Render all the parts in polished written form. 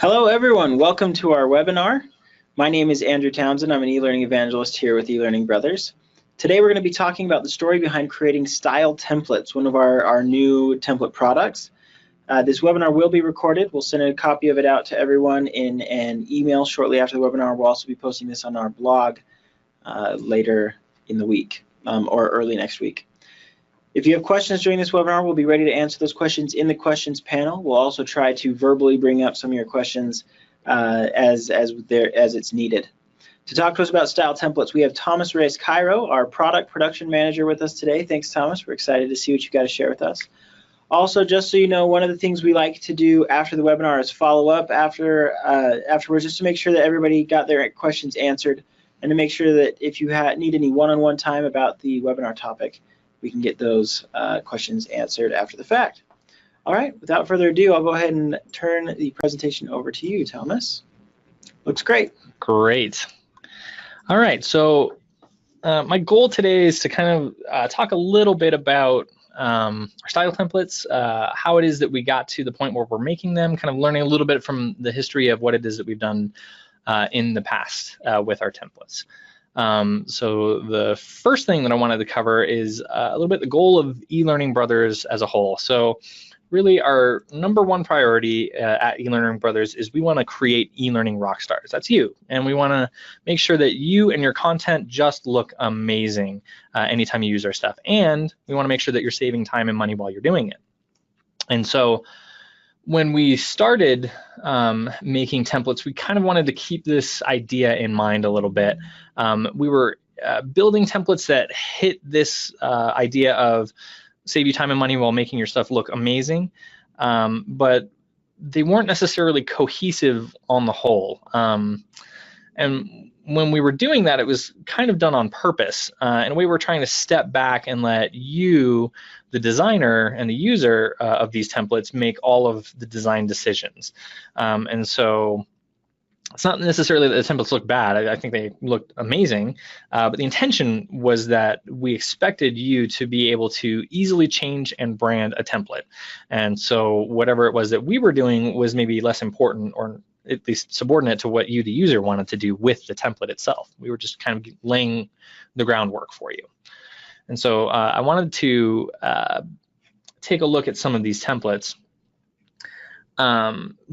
Hello everyone, welcome to our webinar. My name is Andrew Townsend. I'm an e-learning evangelist here with eLearning Brothers. Today we're going to be talking about the story behind creating style templates, one of our new template products. This webinar will be recorded. We'll send a copy of it out to everyone in an email shortly after the webinar. We'll also be posting this on our blog later in the week or early next week. If you have questions during this webinar, we'll be ready to answer those questions in the questions panel. We'll also try to verbally bring up some of your questions as it's needed. To talk to us about style templates, we have Thomas Reyes-Cairo, our product production manager, with us today. Thanks, Thomas. We're excited to see what you've got to share with us. Also, just so you know, one of the things we like to do after the webinar is follow up afterwards, just to make sure that everybody got their questions answered, and to make sure that if you need any one-on-one time about the webinar topic, we can get those questions answered after the fact. All right, without further ado, I'll go ahead and turn the presentation over to you, Thomas. Looks great. Great. All right, so my goal today is to kind of talk a little bit about our style templates, how it is that we got to the point where we're making them, kind of learning a little bit from the history of what it is that we've done in the past with our templates. So the first thing that I wanted to cover is a little bit the goal of eLearning Brothers as a whole. So really our number one priority at eLearning Brothers is we want to create e-learning rock stars. That's you. And we want to make sure that you and your content just look amazing anytime you use our stuff. And we want to make sure that you're saving time and money while you're doing it. And so when we started making templates, we kind of wanted to keep this idea in mind a little bit. We were building templates that hit this idea of save you time and money while making your stuff look amazing, but they weren't necessarily cohesive on the whole. And when we were doing that, it was kind of done on purpose. And we were trying to step back and let you, the designer and the user of these templates, make all of the design decisions. And so it's not necessarily that the templates look bad. I think they looked amazing, but the intention was that we expected you to be able to easily change and brand a template. And so whatever it was that we were doing was maybe less important, or at least subordinate to what you, the user, wanted to do with the template itself. We were just kind of laying the groundwork for you. And so I wanted to take a look at some of these templates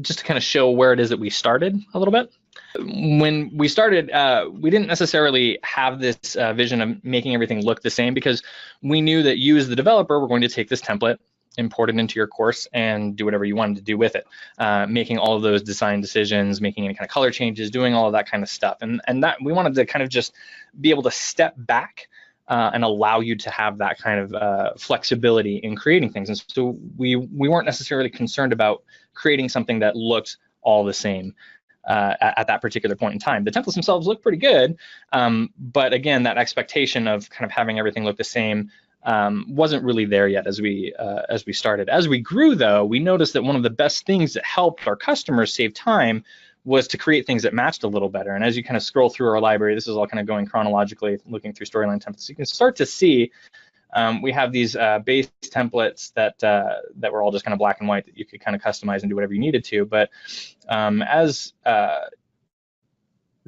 just to kind of show where it is that we started a little bit. When we started, we didn't necessarily have this vision of making everything look the same, because we knew that you as the developer were going to take this template, import it into your course, and do whatever you wanted to do with it, making all of those design decisions, making any kind of color changes, doing all of that kind of stuff. And that we wanted to kind of just be able to step back and allow you to have that kind of flexibility in creating things. And so we weren't necessarily concerned about creating something that looked all the same at that particular point in time. The templates themselves look pretty good, but again, that expectation of kind of having everything look the same wasn't really there yet as we started. As we grew, though, we noticed that one of the best things that helped our customers save time was to create things that matched a little better. And as you kind of scroll through our library, this is all kind of going chronologically, looking through storyline templates, you can start to see we have these base templates that were all just kind of black and white that you could kind of customize and do whatever you needed to. But as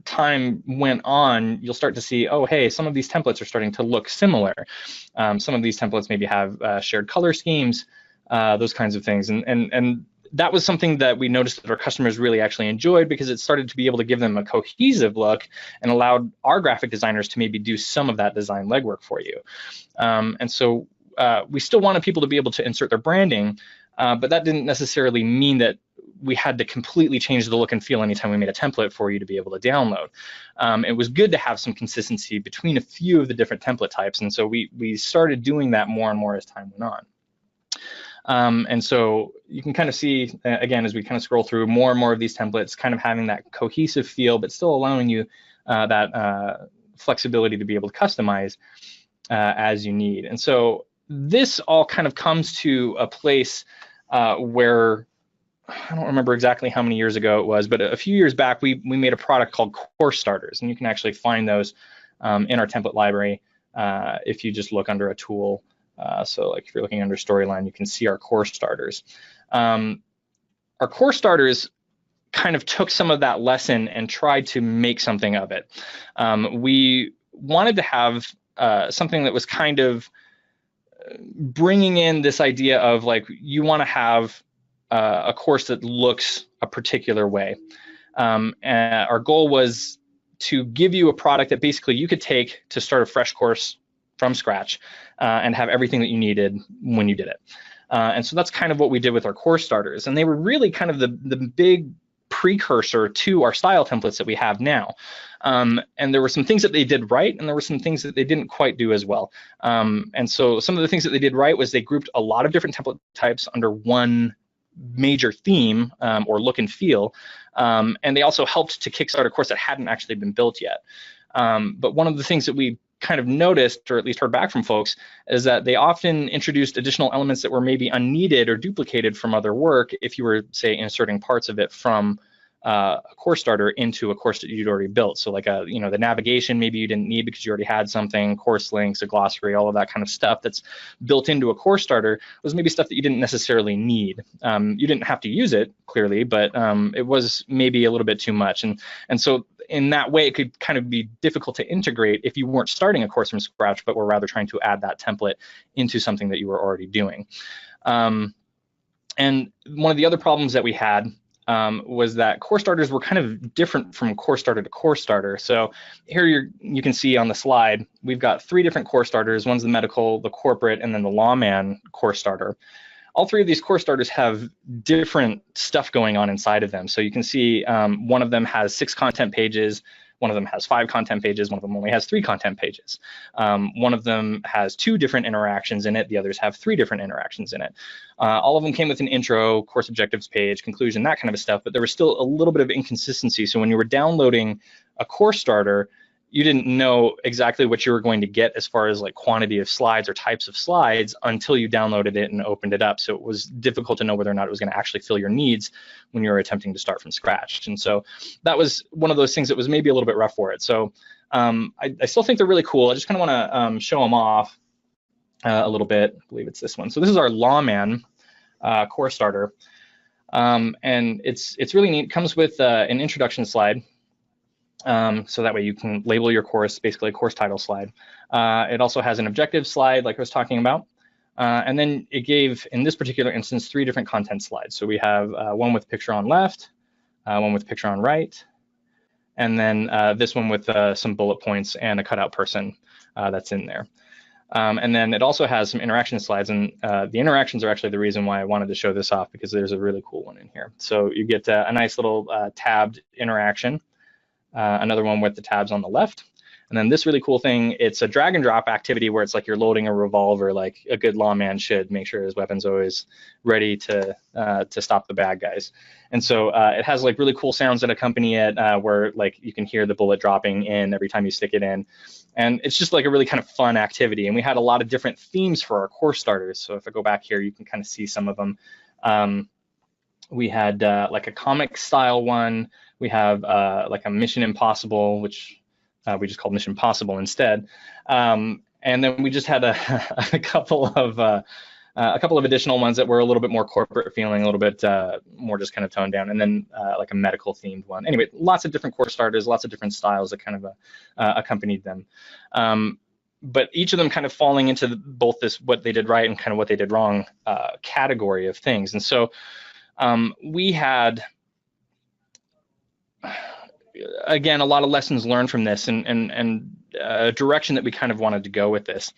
time went on, you'll start to see, oh, hey, some of these templates are starting to look similar. Some of these templates maybe have shared color schemes, those kinds of things. And that was something that we noticed that our customers really actually enjoyed, because it started to be able to give them a cohesive look and allowed our graphic designers to maybe do some of that design legwork for you. And so we still wanted people to be able to insert their branding, but that didn't necessarily mean that we had to completely change the look and feel anytime we made a template for you to be able to download. It was good to have some consistency between a few of the different template types, and so we started doing that more and more as time went on. And so you can kind of see, again, as we kind of scroll through more and more of these templates, kind of having that cohesive feel, but still allowing you that flexibility to be able to customize as you need. And so this all kind of comes to a place where, I don't remember exactly how many years ago it was, but a few years back, we made a product called Course Starters, and you can actually find those in our template library if you just look under a tool. So like if you're looking under storyline, you can see our course starters. Our course starters kind of took some of that lesson and tried to make something of it. We wanted to have something that was kind of bringing in this idea of like, you want to have a course that looks a particular way. And our goal was to give you a product that basically you could take to start a fresh course from scratch and have everything that you needed when you did it. And so that's kind of what we did with our course starters. And they were really kind of the big precursor to our style templates that we have now. And there were some things that they did right, and there were some things that they didn't quite do as well. And so some of the things that they did right was they grouped a lot of different template types under one major theme or look and feel. And they also helped to kickstart a course that hadn't actually been built yet. But one of the things that we kind of noticed, or at least heard back from folks, is that they often introduced additional elements that were maybe unneeded or duplicated from other work if you were, say, inserting parts of it from a course starter into a course that you'd already built. So like the navigation, maybe you didn't need because you already had something, course links, a glossary, all of that kind of stuff that's built into a course starter was maybe stuff that you didn't necessarily need. You didn't have to use it, clearly, but it was maybe a little bit too much. And so in that way, it could kind of be difficult to integrate if you weren't starting a course from scratch, but were rather trying to add that template into something that you were already doing. And one of the other problems that we had was that course starters were kind of different from course starter to course starter. So here you can see on the slide, we've got 3 different course starters. One's the medical, the corporate, and then the Lawman course starter. All 3 of these course starters have different stuff going on inside of them. So you can see one of them has 6 content pages, one of them has 5 content pages, one of them only has 3 content pages. One of them has 2 different interactions in it, the others have 3 different interactions in it. All of them came with an intro, course objectives page, conclusion, that kind of stuff, but there was still a little bit of inconsistency. So when you were downloading a course starter, you didn't know exactly what you were going to get as far as like quantity of slides or types of slides until you downloaded it and opened it up. So it was difficult to know whether or not it was going to actually fill your needs when you were attempting to start from scratch. And so that was one of those things that was maybe a little bit rough for it. So I still think they're really cool. I just kind of want to show them off a little bit. I believe it's this one. So this is our Lawman course starter. And it's really neat. It comes with an introduction slide. So that way you can label your course, basically a course title slide. It also has an objective slide like I was talking about. And then it gave, in this particular instance, 3 different content slides. So we have one with picture on left, one with picture on right, and then this one with some bullet points and a cutout person that's in there. And then it also has some interaction slides, and the interactions are actually the reason why I wanted to show this off, because there's a really cool one in here. So you get a nice little tabbed interaction. Another one with the tabs on the left. And then this really cool thing, it's a drag and drop activity where it's like you're loading a revolver like a good lawman should, make sure his weapon's always ready to stop the bad guys. And so it has like really cool sounds that accompany it where like you can hear the bullet dropping in every time you stick it in. And it's just like a really kind of fun activity. And we had a lot of different themes for our course starters. So if I go back here, you can kind of see some of them. We had like a comic style one. We have like a Mission Impossible, which we just called Mission Possible instead. And then we just had a couple of additional ones that were a little bit more corporate feeling, a little bit more just kind of toned down, and then like a medical themed one. Anyway, lots of different course starters, lots of different styles that kind of accompanied them. But each of them kind of falling into both this what they did right and kind of what they did wrong category of things. And so we had, again, a lot of lessons learned from this and a direction that we kind of wanted to go with this.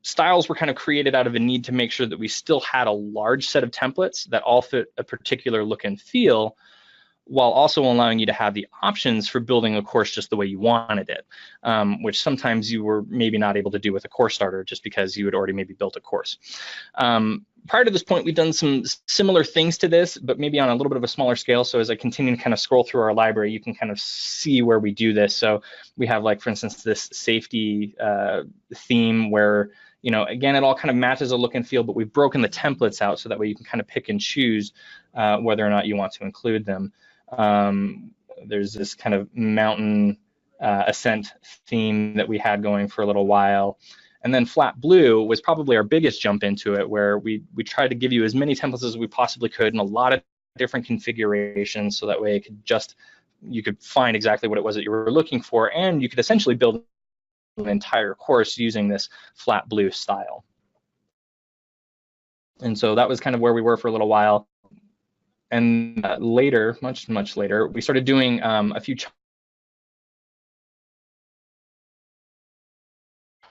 Styles were kind of created out of a need to make sure that we still had a large set of templates that all fit a particular look and feel, while also allowing you to have the options for building a course just the way you wanted it, which sometimes you were maybe not able to do with a course starter just because you had already maybe built a course. Prior to this point, we've done some similar things to this, but maybe on a little bit of a smaller scale. So as I continue to kind of scroll through our library, you can kind of see where we do this. So we have, like, for instance, this safety theme where, you know, again, it all kind of matches a look and feel, but we've broken the templates out so that way you can kind of pick and choose whether or not you want to include them. There's this kind of mountain ascent theme that we had going for a little while. And then flat blue was probably our biggest jump into it, where we tried to give you as many templates as we possibly could in a lot of different configurations, so that way you could find exactly what it was that you were looking for, and you could essentially build an entire course using this flat blue style. And so that was kind of where we were for a little while. And later, much later, we started doing a few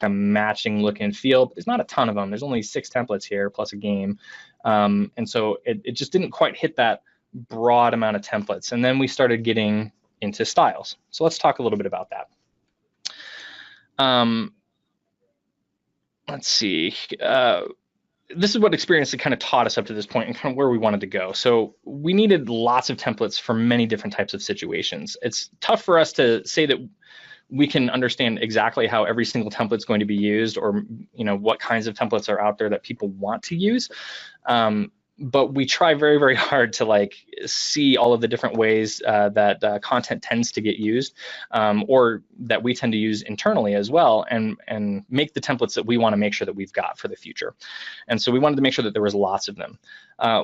a matching look and feel. There's not a ton of them. There's only 6 templates here plus a game. And so it just didn't quite hit that broad amount of templates. And then we started getting into styles. So let's talk a little bit about that. Let's see. This is what experience that kind of taught us up to this point and kind of where we wanted to go. So we needed lots of templates for many different types of situations. It's tough for us to say that we can understand exactly how every single template is going to be used, or what kinds of templates are out there that people want to use. But we try very, very hard to see all of the different ways that content tends to get used, or that we tend to use internally as well, and make the templates that we want to make sure that we've got for the future. And so we wanted to make sure that there was lots of them.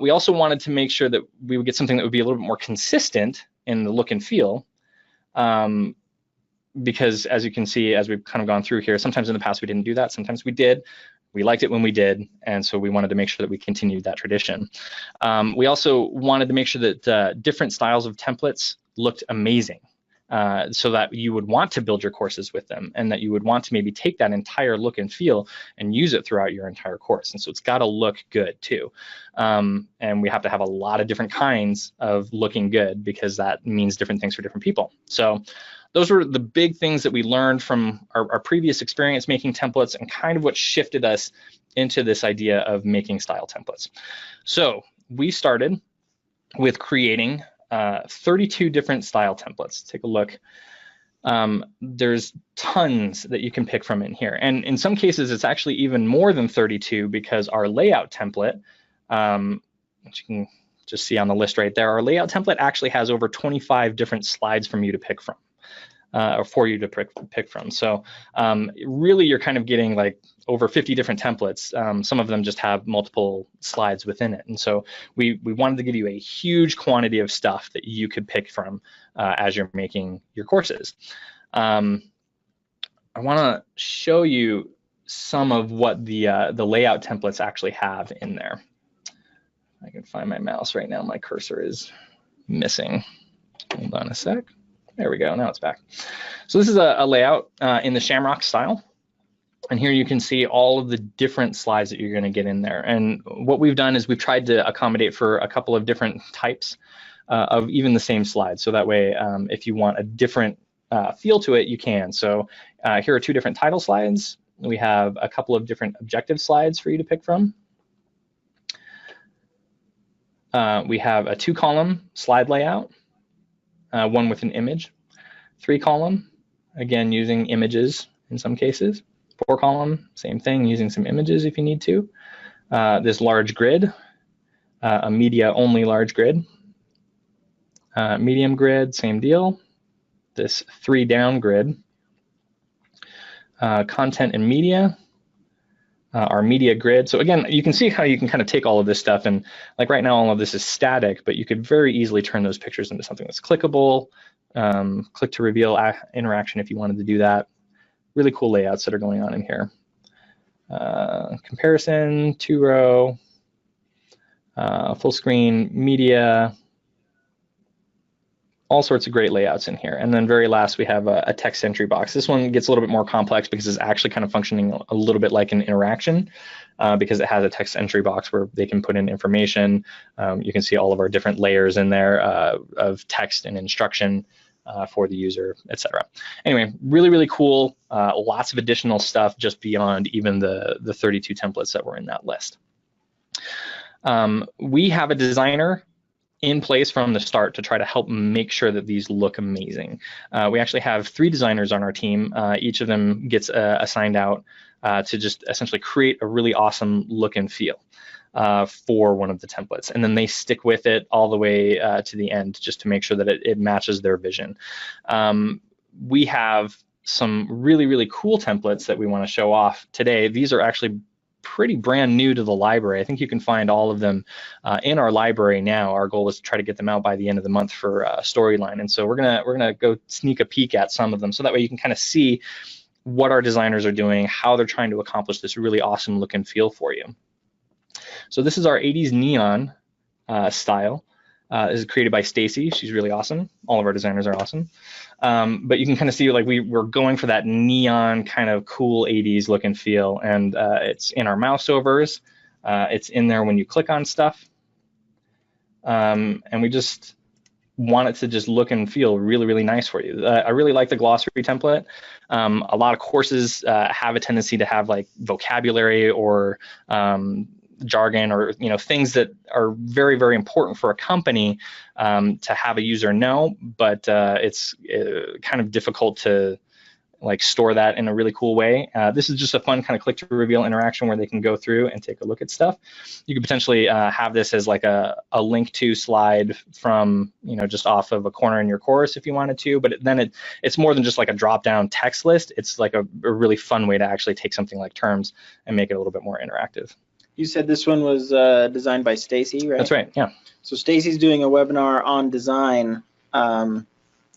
We also wanted to make sure that we would get something that would be a little bit more consistent in the look and feel. Because as you can see, as we've kind of gone through here, sometimes in the past we didn't do that, sometimes we did. We liked it when we did, and so we wanted to make sure that we continued that tradition. We also wanted to make sure that different styles of templates looked amazing, so that you would want to build your courses with them, and that you would want to maybe take that entire look and feel and use it throughout your entire course. And so it's got to look good too. And we have to have a lot of different kinds of looking good, because that means different things for different people. So those were the big things that we learned from our previous experience making templates, and kind of what shifted us into this idea of making style templates. So we started with creating 32 different style templates. Take a look. There's tons that you can pick from in here. And in some cases, it's actually even more than 32, because our layout template, which you can just see on the list right there, our layout template actually has over 25 different slides from you to pick from. Or for you to pick from. So really you're kind of getting over 50 different templates. Some of them just have multiple slides within it. And so we wanted to give you a huge quantity of stuff that you could pick from as you're making your courses. I want to show you some of what the layout templates actually have in there. I can find my mouse right now. My cursor is missing. Hold on a sec. There we go, now it's back. So this is a layout in the Shamrock style. And here you can see all of the different slides that you're gonna get in there. And what we've done is we've tried to accommodate for a couple of different types of even the same slide. So that way, if you want a different feel to it, you can. So here are 2 different title slides. We have a couple of different objective slides for you to pick from. We have a 2-column slide layout. 1 with an image, 3-column, again using images in some cases, 4-column, same thing, using some images if you need to. This large grid, a media only large grid, medium grid, same deal. This 3-down grid, content and media, our media grid. So again, you can see how you can kind of take all of this stuff, and right now all of this is static, but you could very easily turn those pictures into something that's clickable, click to reveal interaction if you wanted to do that. Really cool layouts that are going on in here. Comparison, 2-row, full screen, media, all sorts of great layouts in here. And then very last, we have a text entry box. This one gets a little bit more complex because it's actually kind of functioning a little bit like an interaction, because it has a text entry box where they can put in information. You can see all of our different layers in there of text and instruction for the user, etc. Anyway, really, really cool. Lots of additional stuff just beyond even the 32 templates that were in that list. We have a designer in place from the start to try to help make sure that these look amazing. We actually have 3 designers on our team. Each of them gets assigned out to just essentially create a really awesome look and feel for one of the templates. And then they stick with it all the way to the end just to make sure that it matches their vision. We have some really, really cool templates that we want to show off today. These are actually pretty brand new to the library. I think you can find all of them in our library now. Our goal is to try to get them out by the end of the month for Storyline, and so we're gonna go sneak a peek at some of them, so that way you can kind of see what our designers are doing, how they're trying to accomplish this really awesome look and feel for you. So this is our 80s neon style. This is created by Stacy. She's really awesome. All of our designers are awesome. But you can kind of see like we're going for that neon kind of cool 80s look and feel, and it's in our mouse overs. It's in there when you click on stuff. And we just want it to just look and feel really, really nice for you. I really like the glossary template. A lot of courses have a tendency to have like vocabulary or jargon, or things that are very, very important for a company to have a user know, but it's kind of difficult to like store that in a really cool way. This is just a fun kind of click to reveal interaction where they can go through and take a look at stuff. You could potentially have this as like a link to slide from just off of a corner in your course if you wanted to, but then it's more than just like a drop down text list. It's like a really fun way to actually take something like terms and make it a little bit more interactive. You said this one was designed by Stacy, right? That's right, yeah. So Stacy's doing a webinar on design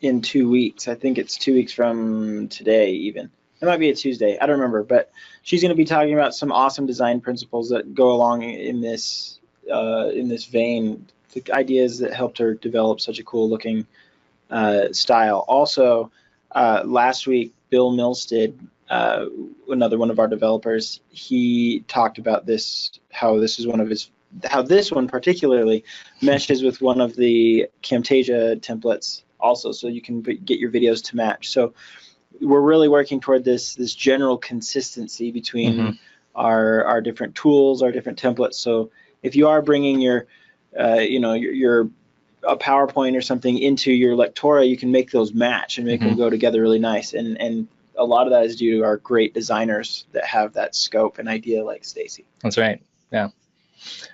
in 2 weeks. I think it's 2 weeks from today even. It might be a Tuesday, I don't remember, but she's going to be talking about some awesome design principles that go along in this vein, the ideas that helped her develop such a cool looking style. Also, last week, Bill Milstead, another one of our developers, he talked about this, how this one particularly meshes with one of the Camtasia templates also, so you can get your videos to match. So we're really working toward this general consistency between our different tools, our different templates. So if you are bringing your a PowerPoint or something into your Lectora, you can make those match and make them go together really nice. And a lot of that is due to our great designers that have that scope and idea like Stacy. That's right, yeah.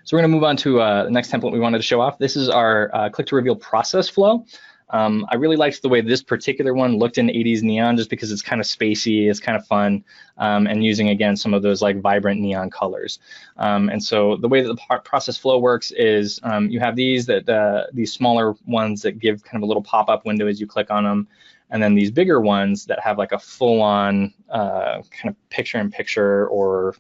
So we're going to move on to the next template we wanted to show off. This is our click to reveal process flow. I really liked the way this particular one looked in 80s neon, just because it's kind of spacey, it's kind of fun, and using, again, some of those like vibrant neon colors. And so the way that the process flow works is you have these smaller ones that give kind of a little pop-up window as you click on them, and then these bigger ones that have like a full-on kind of picture-in-picture or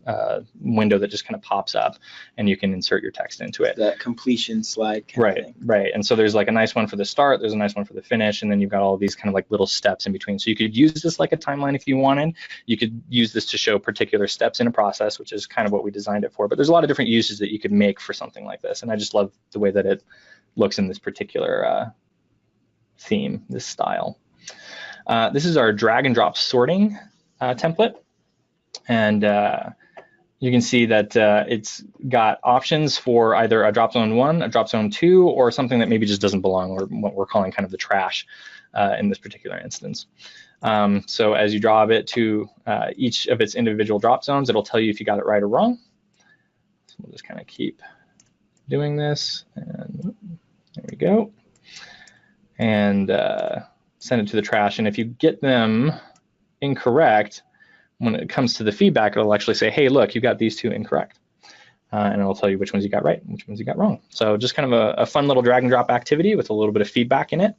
window that just kind of pops up, and you can insert your text into it. That completion slide kind of thing. Right. And so there's like a nice one for the start, there's a nice one for the finish, and then you've got all these kind of like little steps in between. So you could use this like a timeline if you wanted. You could use this to show particular steps in a process, which is kind of what we designed it for. But there's a lot of different uses that you could make for something like this, and I just love the way that it looks in this particular theme, this style. This is our drag and drop sorting template, and you can see that it's got options for either a drop zone 1, a drop zone 2, or something that maybe just doesn't belong, or what we're calling kind of the trash in this particular instance. So as you draw it to each of its individual drop zones, it'll tell you if you got it right or wrong. So we'll just kind of keep doing this, and there we go. And send it to the trash, and if you get them incorrect, when it comes to the feedback, it'll actually say, hey, look, you got these two incorrect, and it'll tell you which ones you got right and which ones you got wrong. So just kind of a fun little drag and drop activity with a little bit of feedback in it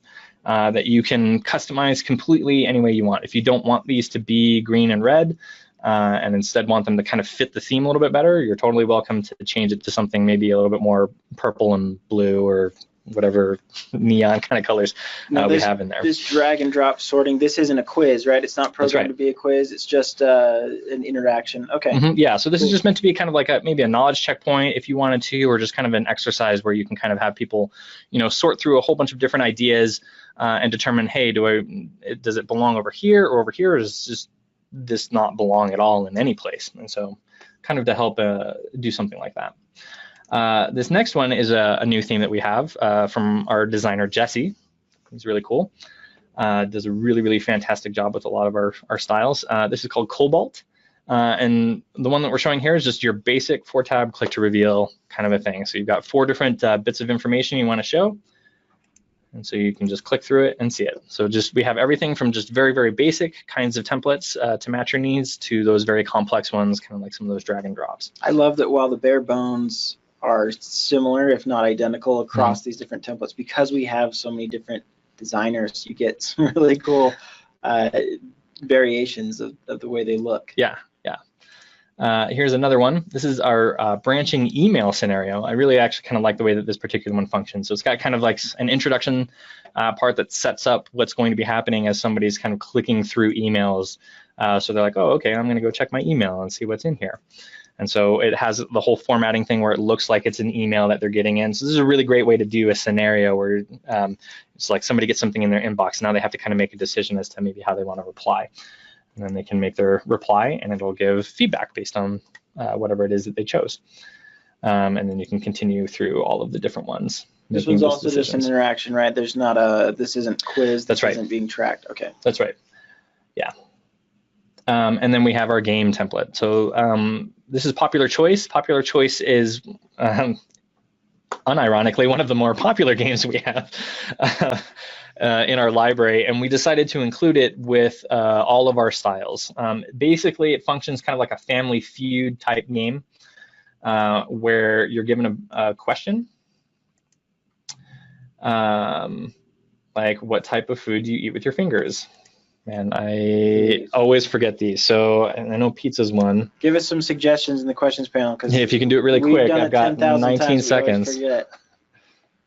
that you can customize completely any way you want. If you don't want these to be green and red, and instead want them to kind of fit the theme a little bit better, you're totally welcome to change it to something maybe a little bit more purple and blue, or whatever neon kind of colors we have in there. This drag and drop sorting, this isn't a quiz, right? It's not programmed to be a quiz. It's just an interaction. Okay. Yeah, so this is just meant to be kind of like maybe a knowledge checkpoint if you wanted to, or just kind of an exercise where you can kind of have people, sort through a whole bunch of different ideas and determine, hey, does it belong over here or over here, or does just this not belong at all in any place? And so kind of to help do something like that. This next one is a new theme that we have from our designer, Jesse. He's really cool. Does a really, really fantastic job with a lot of our styles. This is called Cobalt. And the one that we're showing here is just your basic 4-tab click to reveal kind of a thing. So you've got 4 different bits of information you want to show. And so you can just click through it and see it. So we have everything from just very, very basic kinds of templates to match your needs to those very complex ones, kind of like some of those drag and drops. I love that while the bare bones are similar, if not identical, across these different templates, because we have so many different designers, you get some really cool variations of the way they look. Yeah. Here's another one. This is our branching email scenario. I really actually kind of like the way that this particular one functions. So it's got kind of like an introduction part that sets up what's going to be happening as somebody's kind of clicking through emails. So they're like, oh, okay, I'm going to go check my email and see what's in here. And so it has the whole formatting thing where it looks like it's an email that they're getting in. So this is a really great way to do a scenario where it's like somebody gets something in their inbox. Now they have to kind of make a decision as to maybe how they want to reply. And then they can make their reply, and it'll give feedback based on whatever it is that they chose. And then you can continue through all of the different ones. This one's also just an interaction, right? There's not this isn't quiz. That's right. Isn't being tracked. Okay. That's right. Yeah. And then we have our game template. So this is popular choice. Popular choice is unironically one of the more popular games we have. In our library, and we decided to include it with all of our styles. Basically, it functions kind of like a Family Feud type game where you're given a question, like what type of food do you eat with your fingers? Man, I always forget these. So I know pizza's one. Give us some suggestions in the questions panel. Yeah, if you can do it really quick. I've got 19 seconds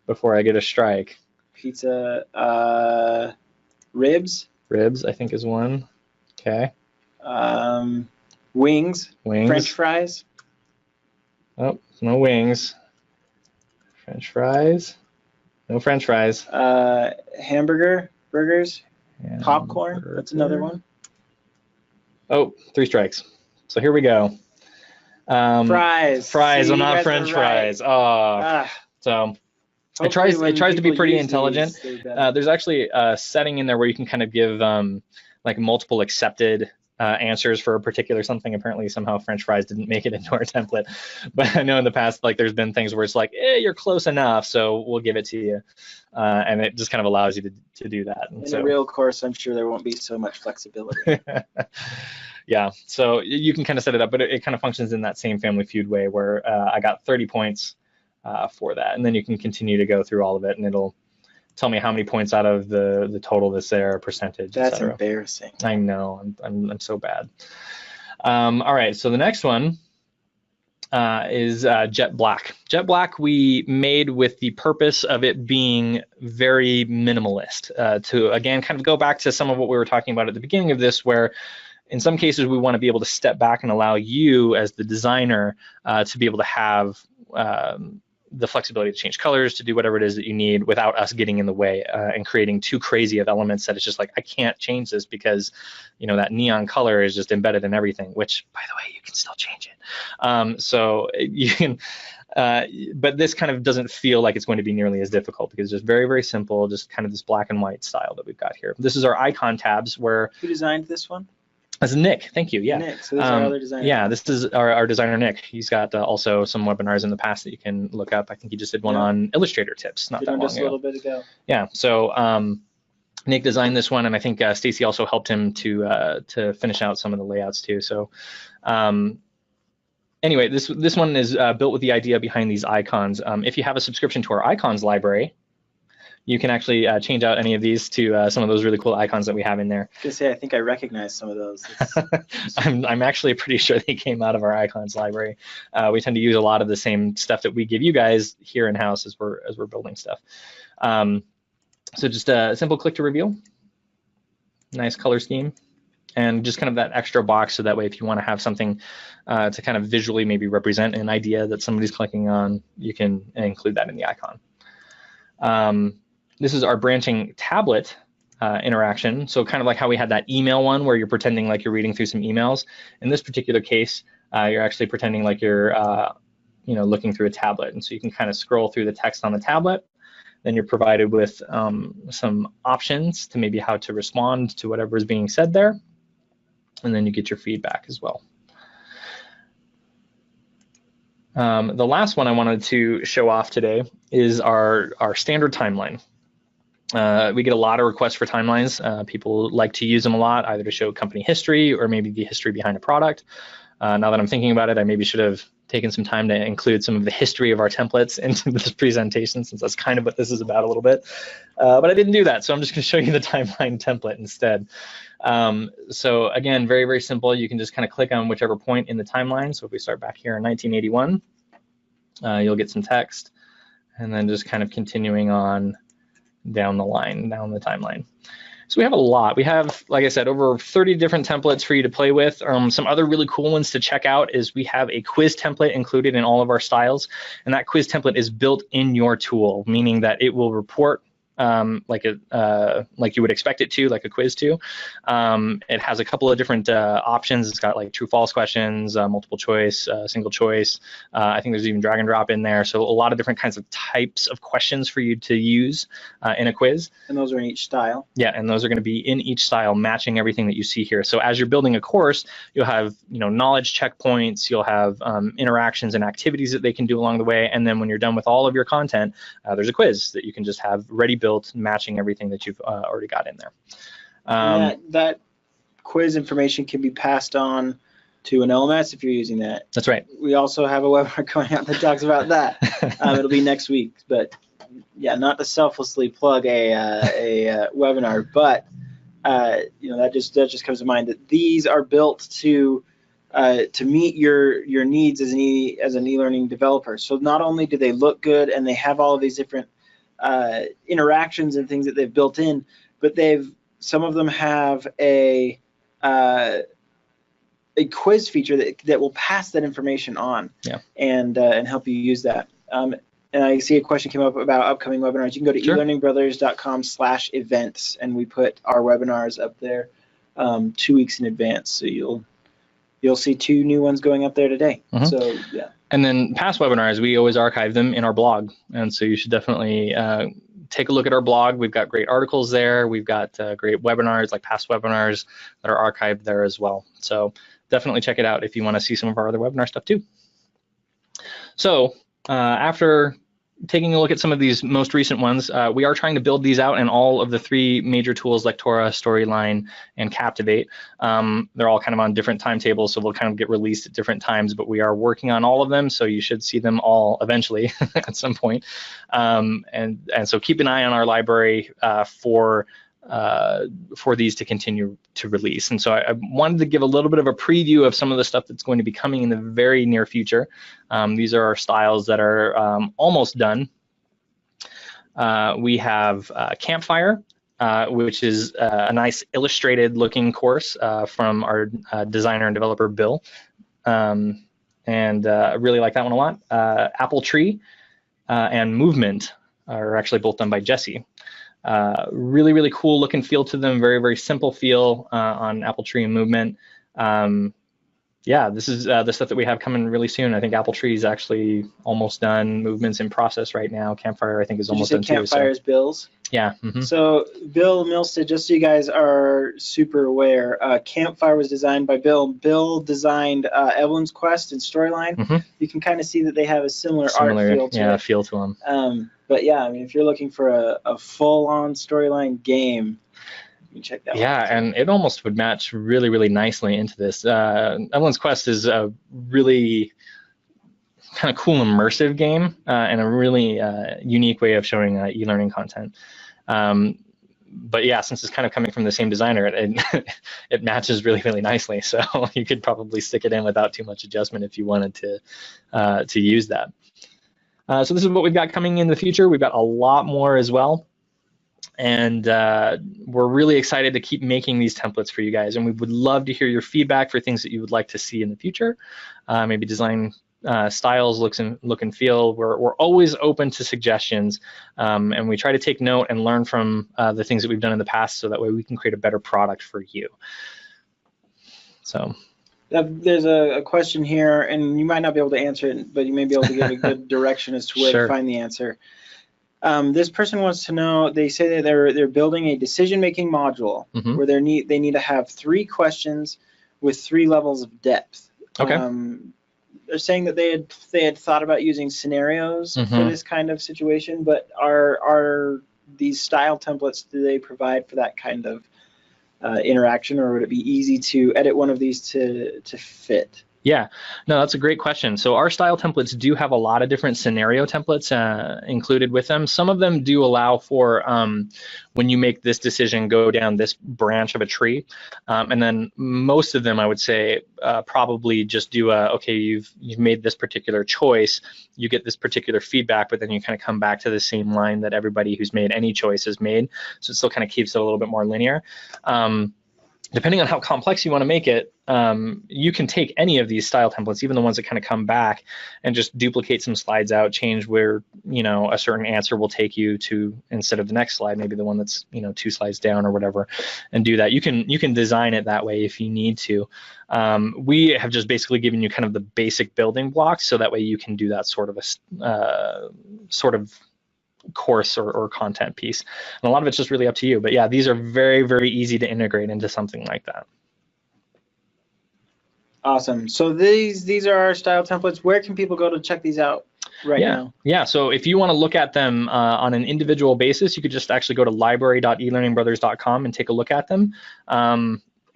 before I get a strike. Pizza, ribs. Ribs, I think, is one. Okay. Wings. Wings. French fries. Oh, no wings. French fries. No French fries. Hamburger. Burgers. And popcorn. That's another one. Oh, 3 strikes. So here we go. Fries. Fries. Well, not French fries. Oh. So. It tries to be pretty intelligent. There's actually a setting in there where you can kind of give like multiple accepted answers for a particular something. Apparently somehow French fries didn't make it into our template, but I know in the past like there's been things where it's like, you're close enough, so we'll give it to you, and it just kind of allows you to do that. And in a real course, I'm sure there won't be so much flexibility. Yeah, so you can kind of set it up, but it kind of functions in that same Family Feud way where I got 30 points for that, and then you can continue to go through all of it, and it'll tell me how many points out of the total that's there, percentage. That's embarrassing. I know, I'm so bad. All right, so the next one is Jet Black. Jet Black we made with the purpose of it being very minimalist. To again kind of go back to some of what we were talking about at the beginning of this, where in some cases we want to be able to step back and allow you as the designer to be able to have the flexibility to change colors, to do whatever it is that you need without us getting in the way and creating too crazy of elements that it's just like, I can't change this because, you know, that neon color is just embedded in everything, which, by the way, you can still change it. So you can, but this kind of doesn't feel like it's going to be nearly as difficult because it's just very, very simple, just kind of this black and white style that we've got here. This is our icon tabs where... Who designed this one? That's Nick, thank you, yeah. Nick, so this is our other designer. Yeah, this is our designer, Nick. He's got also some webinars in the past that you can look up. I think he just did one on Illustrator tips not that long ago. Just a little bit ago. Yeah, so Nick designed this one, and I think Stacy also helped him to finish out some of the layouts too. So anyway, this one is built with the idea behind these icons. If you have a subscription to our icons library, you can actually change out any of these to some of those really cool icons that we have in there. I was gonna say, I think I recognize some of those. I'm actually pretty sure they came out of our icons library. We tend to use a lot of the same stuff that we give you guys here in house as we're building stuff. So just a simple click to reveal. Nice color scheme, and just kind of that extra box so that way if you want to have something to kind of visually maybe represent an idea that somebody's clicking on, you can include that in the icon. This is our branching tablet interaction. So kind of like how we had that email one where you're pretending like you're reading through some emails. In this particular case, you're actually pretending like you're looking through a tablet. And so you can kind of scroll through the text on the tablet. Then you're provided with some options to maybe how to respond to whatever is being said there. And then you get your feedback as well. The last one I wanted to show off today is our standard timeline. We get a lot of requests for timelines. People like to use them a lot, either to show company history or maybe the history behind a product. Now that I'm thinking about it, I maybe should have taken some time to include some of the history of our templates into this presentation, since that's kind of what this is about a little bit. But I didn't do that, so I'm just going to show you the timeline template instead. So again, very, very simple. You can just kind of click on whichever point in the timeline. So if we start back here in 1981, you'll get some text, and then just kind of continuing on down the line, down the timeline. So we have a lot. We have, like I said, over 30 different templates for you to play with. Some other really cool ones to check out is we have a quiz template included in all of our styles, and that quiz template is built in your tool, meaning that it will report like you would expect it to, like a quiz to. It has a couple of different options. It's got like true false questions, multiple choice, single choice. I think there's even drag and drop in there. So a lot of different kinds of types of questions for you to use in a quiz. And those are in each style. Yeah, and those are going to be in each style, matching everything that you see here. So as you're building a course, you'll have knowledge checkpoints, you'll have interactions and activities that they can do along the way, and then when you're done with all of your content, there's a quiz that you can just have ready built, matching everything that you've already got in there. That quiz information can be passed on to an LMS if you're using that. That's right. We also have a webinar going out that talks about that. It'll be next week, but yeah, not to selflessly plug a webinar, but that just comes to mind that these are built to meet your needs as an e-learning developer. So not only do they look good and they have all of these different interactions and things that they've built in, but some of them have a quiz feature that will pass that information on, and help you use that. And I see a question came up about upcoming webinars. You can go to elearningbrothers.com/events, and we put our webinars up there 2 weeks in advance. So you'll see 2 new ones going up there today. Mm-hmm. So yeah. And then past webinars, we always archive them in our blog. And so you should definitely take a look at our blog. We've got great articles there. We've got great webinars, like past webinars that are archived there as well. So definitely check it out if you want to see some of our other webinar stuff too. So after taking a look at some of these most recent ones, we are trying to build these out in all of the 3 major tools, Lectora, Storyline, and Captivate. They're all kind of on different timetables, so they'll kind of get released at different times, but we are working on all of them, so you should see them all eventually at some point. And so keep an eye on our library for these to continue to release. And so I wanted to give a little bit of a preview of some of the stuff that's going to be coming in the very near future. These are our styles that are almost done. We have Campfire, which is a nice illustrated looking course from our designer and developer, Bill. And I really like that one a lot. Apple Tree and Movement are actually both done by Jesse. Really, really cool look and feel to them. Very, very simple feel on Apple Tree and Movement. Yeah, this is the stuff that we have coming really soon. I think Apple Tree is actually almost done. Movement's in process right now. Campfire, I think, is almost done too. Campfire is Bill's? Yeah. Mm-hmm. So Bill Milstead, just so you guys are super aware, Campfire was designed by Bill. Bill designed Evelyn's Quest and Storyline. Mm-hmm. You can kind of see that they have a similar art feel to it. Feel to them. But yeah, I mean, if you're looking for a full-on Storyline game, you can check that out. Yeah, and it almost would match really, really nicely into this. Evelyn's Quest is a really kind of cool, immersive game and a really unique way of showing e-learning content. But yeah, since it's kind of coming from the same designer, it matches really, really nicely. So you could probably stick it in without too much adjustment if you wanted to use that. So this is what we've got coming in the future. We've got a lot more as well. And we're really excited to keep making these templates for you guys. And we would love to hear your feedback for things that you would like to see in the future. Maybe design styles, look and feel. We're always open to suggestions. And we try to take note and learn from the things that we've done in the past, so that way we can create a better product for you. So. There's a question here, and you might not be able to answer it, but you may be able to give a good direction as to where to find the answer. This person wants to know, they say that they're building a decision-making module where they need to have 3 questions with 3 levels of depth. Okay. They're saying that they had thought about using scenarios for this kind of situation, but our these style templates, do they provide for that kind of interaction, or would it be easy to edit one of these to fit? Yeah, no, that's a great question. So our style templates do have a lot of different scenario templates included with them. Some of them do allow for when you make this decision, go down this branch of a tree. And then most of them, I would say, probably just do okay, you've made this particular choice, you get this particular feedback, but then you kind of come back to the same line that everybody who's made any choice has made. So it still kind of keeps it a little bit more linear. Depending on how complex you want to make it, you can take any of these style templates, even the ones that kind of come back, and just duplicate some slides out, change where, you know, a certain answer will take you to, instead of the next slide, maybe the one that's, you know, 2 slides down or whatever, and do that. You can design it that way if you need to. We have just basically given you kind of the basic building blocks, so that way you can do that sort of a course or content piece, and a lot of it's just really up to you. But yeah, these are very, very easy to integrate into something like that. Awesome. So these are our style templates. Where can people go to check these out now? Yeah, so if you want to look at them on an individual basis, you could just actually go to library.elearningbrothers.com and take a look at them.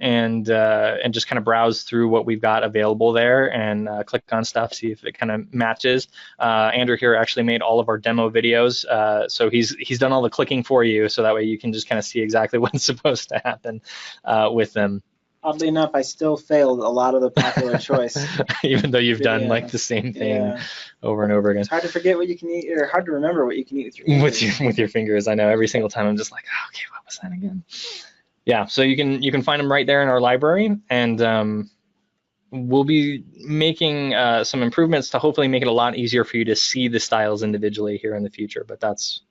And just kind of browse through what we've got available there, and click on stuff, see if it kind of matches. Andrew here actually made all of our demo videos, so he's done all the clicking for you, so that way you can just kind of see exactly what's supposed to happen with them. Oddly enough, I still failed a lot of the popular choice. Even though you've done like the same thing over and over again. It's hard to forget what you can eat, or hard to remember what you can eat with your fingers. With your fingers. I know, every single time I'm just like, oh, okay, what was that again? Yeah, so you can find them right there in our library, and we'll be making some improvements to hopefully make it a lot easier for you to see the styles individually here in the future. But that's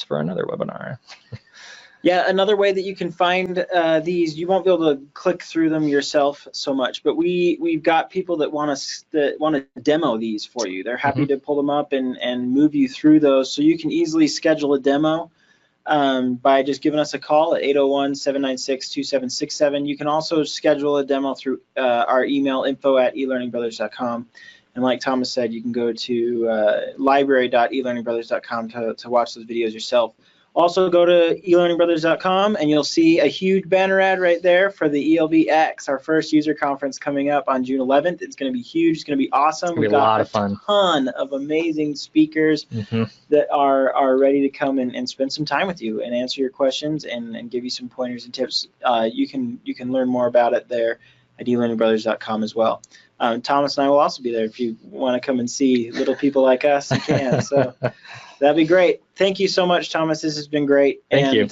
for another webinar. Yeah, another way that you can find these, you won't be able to click through them yourself so much, but we've got people that want to demo these for you. They're happy to pull them up and move you through those, so you can easily schedule a demo by just giving us a call at 801-796-2767. You can also schedule a demo through our email, info@elearningbrothers.com. And like Thomas said, you can go to library.elearningbrothers.com to watch those videos yourself. Also go to eLearningBrothers.com, and you'll see a huge banner ad right there for the ELBX, our first user conference coming up on June 11th. It's going to be huge. It's going to be awesome. We've got a lot of fun. Ton of amazing speakers that are ready to come and spend some time with you and answer your questions and give you some pointers and tips. You can learn more about it there at eLearningBrothers.com as well. Thomas and I will also be there if you want to come and see little people like us. You can. So that'd be great. Thank you so much, Thomas. This has been great. Thank you.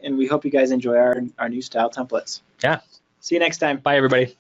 And we hope you guys enjoy our new style templates. Yeah. See you next time. Bye, everybody.